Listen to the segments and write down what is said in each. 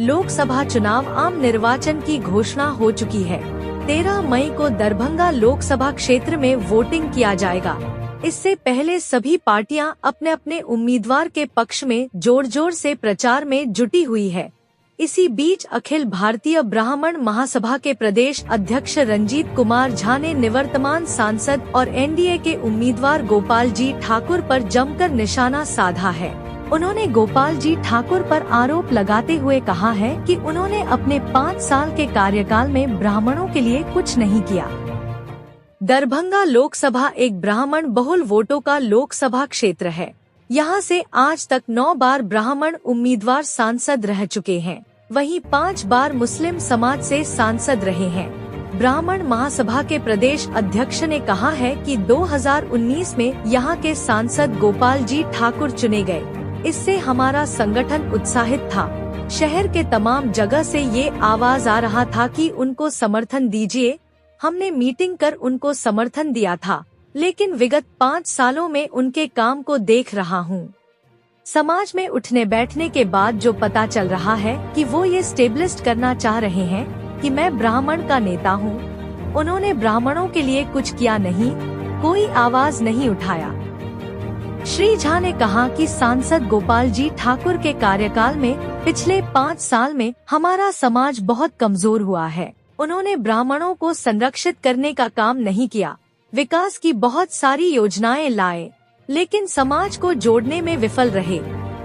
लोकसभा चुनाव आम निर्वाचन की घोषणा हो चुकी है। 13 मई को दरभंगा लोकसभा क्षेत्र में वोटिंग किया जाएगा। इससे पहले सभी पार्टियां अपने अपने उम्मीदवार के पक्ष में जोर जोर से प्रचार में जुटी हुई है। इसी बीच अखिल भारतीय ब्राह्मण महासभा के प्रदेश अध्यक्ष रंजीत कुमार झा ने निवर्तमान सांसद और एनडीए के उम्मीदवार गोपाल जी ठाकुर पर जमकर निशाना साधा है। उन्होंने गोपाल जी ठाकुर पर आरोप लगाते हुए कहा है कि उन्होंने अपने 5 साल के कार्यकाल में ब्राह्मणों के लिए कुछ नहीं किया। दरभंगा लोकसभा एक ब्राह्मण बहुल वोटों का लोकसभा क्षेत्र है। यहाँ से आज तक 9 बार ब्राह्मण उम्मीदवार सांसद रह चुके हैं। वहीं 5 बार मुस्लिम समाज से सांसद रहे हैं। ब्राह्मण महासभा के प्रदेश अध्यक्ष ने कहा है कि 2019 में यहाँ के सांसद गोपाल जी ठाकुर चुने गए। इससे हमारा संगठन उत्साहित था। शहर के तमाम जगह से ये आवाज आ रहा था कि उनको समर्थन दीजिए। हमने मीटिंग कर उनको समर्थन दिया था, लेकिन विगत 5 सालों में उनके काम को देख रहा हूँ। समाज में उठने बैठने के बाद जो पता चल रहा है कि वो ये स्टेब्लिश करना चाह रहे हैं कि मैं ब्राह्मण का नेता हूँ। उन्होंने ब्राह्मणों के लिए कुछ किया नहीं, कोई आवाज नहीं उठाया। श्री झा ने कहा कि सांसद गोपाल जी ठाकुर के कार्यकाल में पिछले 5 साल में हमारा समाज बहुत कमजोर हुआ है। उन्होंने ब्राह्मणों को संरक्षित करने का काम नहीं किया। विकास की बहुत सारी योजनाएं लाए, लेकिन समाज को जोड़ने में विफल रहे।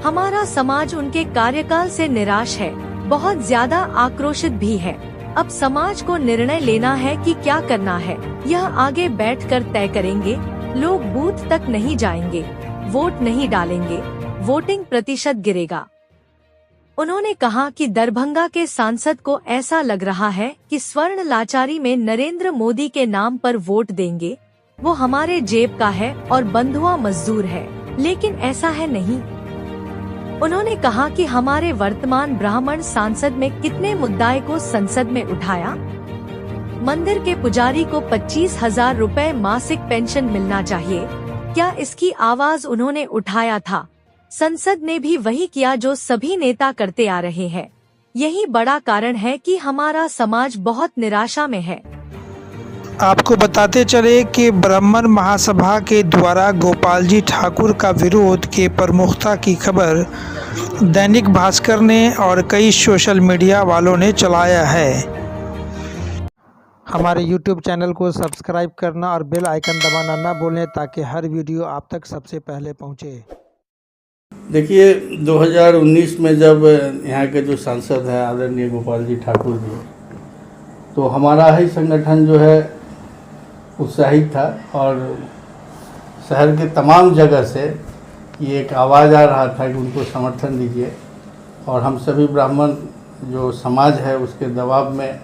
हमारा समाज उनके कार्यकाल से निराश है, बहुत ज्यादा आक्रोशित भी है। अब समाज को निर्णय लेना है कि क्या करना है। यह आगे बैठकर तय करेंगे। लोग बूथ तक नहीं जाएंगे, वोट नहीं डालेंगे, वोटिंग प्रतिशत गिरेगा। उन्होंने कहा कि दरभंगा के सांसद को ऐसा लग रहा है कि स्वर्ण लाचारी में नरेंद्र मोदी के नाम पर वोट देंगे। वो हमारे जेब का है और बंधुआ मजदूर है, लेकिन ऐसा है नहीं। उन्होंने कहा कि हमारे वर्तमान ब्राह्मण सांसद में कितने मुद्दाए को संसद में उठाया। मंदिर के पुजारी को 25,000 रुपए मासिक पेंशन मिलना चाहिए, क्या इसकी आवाज उन्होंने उठाया था? संसद ने भी वही किया जो सभी नेता करते आ रहे हैं। यही बड़ा कारण है कि हमारा समाज बहुत निराशा में है। आपको बताते चले कि ब्राह्मण महासभा के द्वारा गोपाल जी ठाकुर का विरोध के प्रमुखता की खबर दैनिक भास्कर ने और कई सोशल मीडिया वालों ने चलाया है। हमारे YouTube चैनल को सब्सक्राइब करना और बेल आइकन दबाना ना भूलें ताकि हर वीडियो आप तक सबसे पहले पहुंचे। देखिए, 2019 में जब यहाँ के जो सांसद हैं आदरणीय गोपाल जी ठाकुर जी, तो हमारा ही संगठन जो है उत्साहित था और शहर के तमाम जगह से ये एक आवाज़ आ रहा था कि उनको समर्थन दीजिए। और हम सभी ब्राह्मण जो समाज है उसके दबाव में,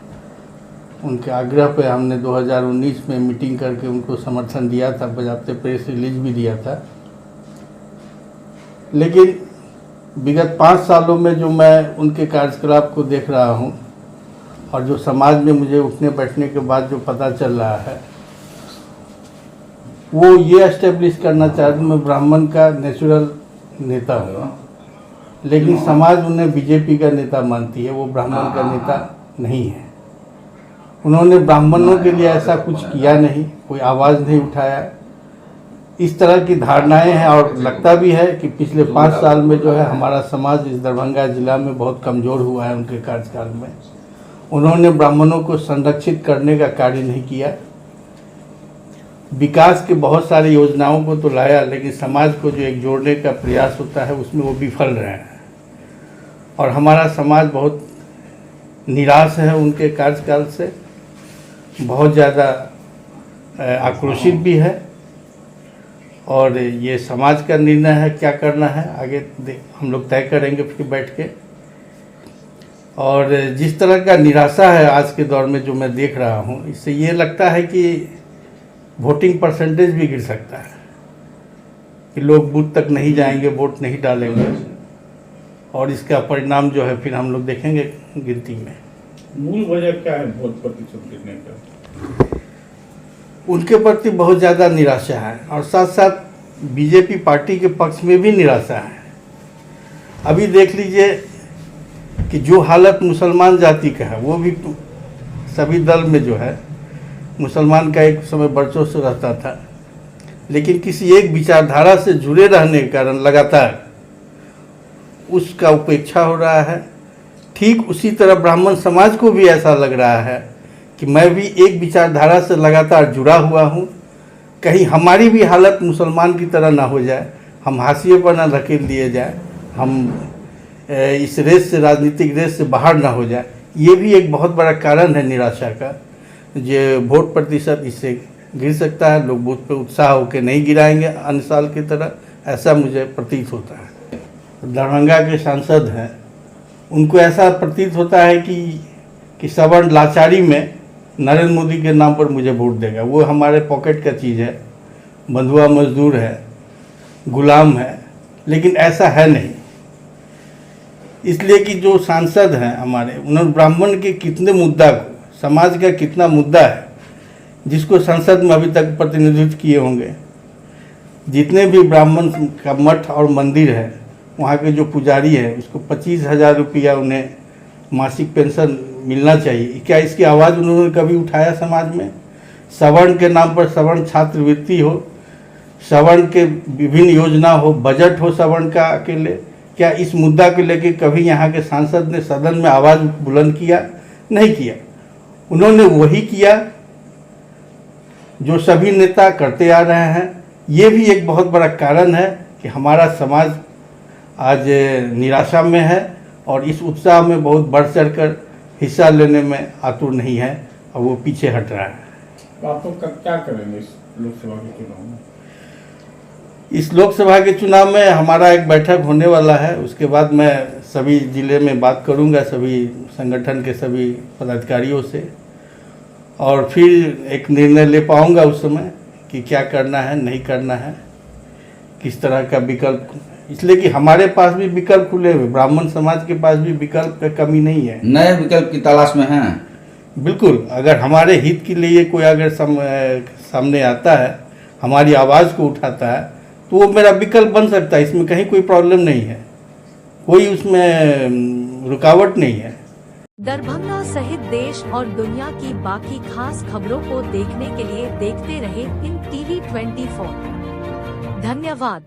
उनके आग्रह पे हमने 2019 में मीटिंग करके उनको समर्थन दिया था, बजाते प्रेस रिलीज भी दिया था। लेकिन विगत 5 सालों में जो मैं उनके कार्यकलाप को देख रहा हूं और जो समाज में मुझे उठने बैठने के बाद जो पता चल रहा है, वो ये एस्टेब्लिश करना चाहते मैं ब्राह्मण का नेचुरल नेता हूँ, लेकिन समाज उन्हें बीजेपी का नेता मानती है, वो ब्राह्मण का नेता नहीं है। उन्होंने ब्राह्मणों के लिए ऐसा कुछ किया नहीं, कोई आवाज़ नहीं उठाया। इस तरह की धारणाएं हैं और लगता भी है कि पिछले 5 साल में जो है हमारा समाज इस दरभंगा जिला में बहुत कमज़ोर हुआ है। उनके कार्यकाल में उन्होंने ब्राह्मणों को संरक्षित करने का कार्य नहीं किया। विकास के बहुत सारी योजनाओं को तो लाया, लेकिन समाज को जो एक जोड़ने का प्रयास होता है उसमें वो विफल रहे हैं। और हमारा समाज बहुत निराश है उनके कार्यकाल से, बहुत ज़्यादा आक्रोशित भी है। और ये समाज का निर्णय है, क्या करना है आगे हम लोग तय करेंगे फिर बैठ के। और जिस तरह का निराशा है आज के दौर में जो मैं देख रहा हूँ, इससे ये लगता है कि वोटिंग परसेंटेज भी गिर सकता है, कि लोग बूथ तक नहीं जाएंगे, वोट नहीं डालेंगे, और इसका परिणाम जो है फिर हम लोग देखेंगे गिनती में। मूल वजह क्या है वोट प्रतिशत गिरने का? उनके प्रति बहुत ज़्यादा निराशा है और साथ साथ बीजेपी पार्टी के पक्ष में भी निराशा है। अभी देख लीजिए कि जो हालत मुसलमान जाति का है, वो भी सभी दल में जो है मुसलमान का एक समय वर्चस्व रहता था, लेकिन किसी एक विचारधारा से जुड़े रहने के कारण लगातार उसका उपेक्षा हो रहा है। ठीक उसी तरह ब्राह्मण समाज को भी ऐसा लग रहा है कि मैं भी एक विचारधारा से लगातार जुड़ा हुआ हूँ, कहीं हमारी भी हालत मुसलमान की तरह ना हो जाए, हम हाशिए पर ना धकेल दिए जाए, हम इस रेस से, राजनीतिक रेस से बाहर ना हो जाए। ये भी एक बहुत बड़ा कारण है निराशा का, जो वोट प्रतिशत इससे गिर सकता है। लोग बूथ पे उत्साह होकर नहीं गिराएंगे अन्य साल की तरह, ऐसा मुझे प्रतीत होता है। दरभंगा के सांसद हैं, उनको ऐसा प्रतीत होता है कि सवर्ण लाचारी में नरेंद्र मोदी के नाम पर मुझे वोट देगा। वो हमारे पॉकेट का चीज़ है, बंधुआ मजदूर है, गुलाम है, लेकिन ऐसा है नहीं। इसलिए कि जो सांसद हैं हमारे, उन्होंने ब्राह्मण के कितने मुद्दा को, समाज का कितना मुद्दा है जिसको संसद में अभी तक प्रतिनिधित्व किए होंगे। जितने भी ब्राह्मण का मठ और मंदिर है, वहाँ के जो पुजारी है, उसको 25,000 रुपया उन्हें मासिक पेंशन मिलना चाहिए। क्या इसकी आवाज़ उन्होंने कभी उठाया समाज में? सवर्ण के नाम पर सवर्ण छात्रवृत्ति हो, सवर्ण के विभिन्न योजना हो, बजट हो सवर्ण का अकेले, क्या इस मुद्दा को लेकर कभी यहाँ के सांसद ने सदन में आवाज़ बुलंद किया? नहीं किया। उन्होंने वही किया जो सभी नेता करते आ रहे हैं। ये भी एक बहुत बड़ा कारण है कि हमारा समाज आज निराशा में है और इस उत्साह में बहुत बढ़ चढ़कर हिस्सा लेने में आतुर नहीं है और वो पीछे हट रहा है। तो आप लोग क्या करेंगे इस लोकसभा के चुनाव में? इस लोकसभा के चुनाव में हमारा एक बैठक होने वाला है, उसके बाद मैं सभी जिले में बात करूंगा, सभी संगठन के सभी पदाधिकारियों से, और फिर एक निर्णय ले पाऊंगा उस समय कि क्या करना है, नहीं करना है, किस तरह का विकल्प। इसलिए कि हमारे पास भी विकल्प खुले हुए, ब्राह्मण समाज के पास भी विकल्प का कमी नहीं है। नए विकल्प की तलाश में हैं। बिल्कुल, अगर हमारे हित के लिए कोई अगर सामने आता है, हमारी आवाज़ को उठाता है, तो वो मेरा विकल्प बन सकता है। इसमें कहीं कोई प्रॉब्लम नहीं है, कोई उसमें रुकावट नहीं है। दरभंगा सहित देश और दुनिया की बाकी खास खबरों को देखने के लिए देखते रहे इन TV 24। धन्यवाद।